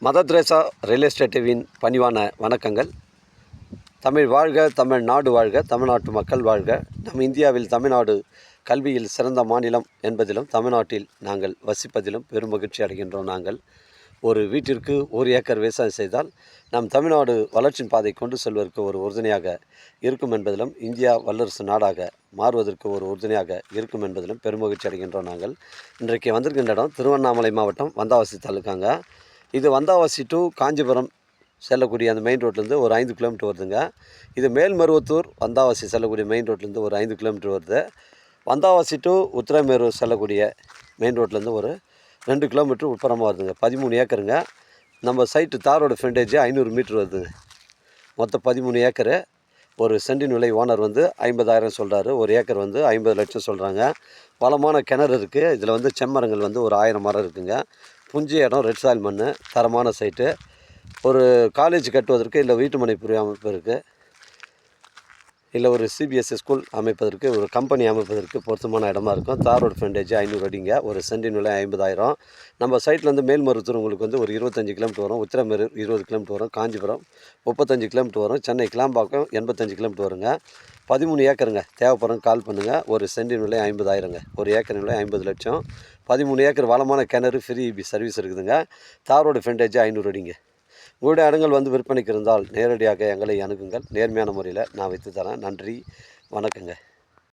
Mother Teresa real எஸ்டேட்டின் பணிவான வணக்கங்கள். தமிழ் வாழ்க, தமிழ்நாடு வாழ்க, தமிழ்நாட்டு மக்கள் வாழ்க. நம் இந்தியாவில் தமிழ்நாடு கல்வியில் சிறந்த மாநிலம் என்பதிலும் தமிழ்நாட்டில் நாங்கள் வசிப்பதிலும் பெரும் மகிழ்ச்சி அடைகின்றோம். நாங்கள் ஒரு வீட்டிற்கு 1 ஏக்கர் விவசாயம் செய்தால் நம் தமிழ்நாடு வளர்ச்சியின் பாதை கொண்டு செல்வதற்கு ஒரு உறுதுணையாக இருக்கும் என்பதிலும், இந்தியா வல்லரசு நாடாக மாறுவதற்கு ஒரு உறுதுணையாக இருக்கும் என்பதிலும் பெருமகிழ்ச்சி அடைகின்றோம். நாங்கள் இன்றைக்கு வந்திருக்கின்ற இடம் திருவண்ணாமலை மாவட்டம் வந்தாவசி தாலுக்காங்க. இது வந்தாவசி டு காஞ்சிபுரம் செல்லக்கூடிய அந்த மெயின் ரோட்லேருந்து ஒரு 5 கிலோமீட்டர் வருதுங்க. இது மேல்மருவத்தூர் வந்தாவசி செல்லக்கூடிய மெயின் ரோட்லேருந்து ஒரு 5 கிலோமீட்டர் வருது. வந்தாவசி டு உத்திரமேரூர் செல்லக்கூடிய மெயின் ரோட்லேருந்து ஒரு 2 கிலோமீட்டர் உட்புறமாக வருதுங்க. 13 ஏக்கருங்க. நம்ம சைட்டு தாரோட ஃப்ரண்டேஜ் 500 மீட்டர் வருதுங்க. மொத்தம் 13 ஏக்கரு. ஒரு சென்டின் விலை ஓனர் 50,000 சொல்கிறாரு. ஒரு ஏக்கர் 50 லட்சம் சொல்கிறாங்க. வளமான கிணறு இருக்குது. இதில் செம்மரங்கள் ஒரு 1000 மரம் இருக்குங்க. புஞ்சி இடம், ரெட் சாயில் மண், தரமான சைட்டு. ஒரு காலேஜ் கட்டுவதற்கு, இல்லை வீட்டு மனை அமைப்பதற்கு, இல்லை ஒரு சிபிஎஸ்சி ஸ்கூல் அமைப்பதற்கு, ஒரு கம்பெனி அமைப்பதற்கு பொருத்தமான இடமா இருக்கும். தார் ரோடு ஃப்ரண்டேஜ் 500 அடிங்க. ஒரு சென்டின் விலை 50,000. நம்ம சைட்லேருந்து மேல்மருவத்தூர் உங்களுக்கு ஒரு 25 கிலோமீட்டர் வரும். உத்திரமேரூர் 20 கிலோமீட்டர் வரும். காஞ்சிபுரம் 35 கிலோமீட்டர் வரும். சென்னை கிளாம்பாக்கம் 85 கிலோமீட்டர் வருங்க. 13 ஏக்கருங்க. தேவைப்படுறவங்க கால் பண்ணுங்கள். ஒரு சென்டின் விலை 50,000ங்க. ஒரு ஏக்கரின் விலை 50 லட்சம். 13 ஏக்கர் வளமான கிணறு, ஃப்ரீ இபி சர்வீஸ் இருக்குதுங்க. தார் ரோடு ஃப்ரண்டேஜ் 500 அடிங்க. உங்களுடைய இடங்கள் விற்பனைக்கு இருந்தால் நேரடியாக எங்களை அணுகுங்கள். நேர்மையான முறையில் நான் வைத்து தரேன். நன்றி, வணக்கங்க.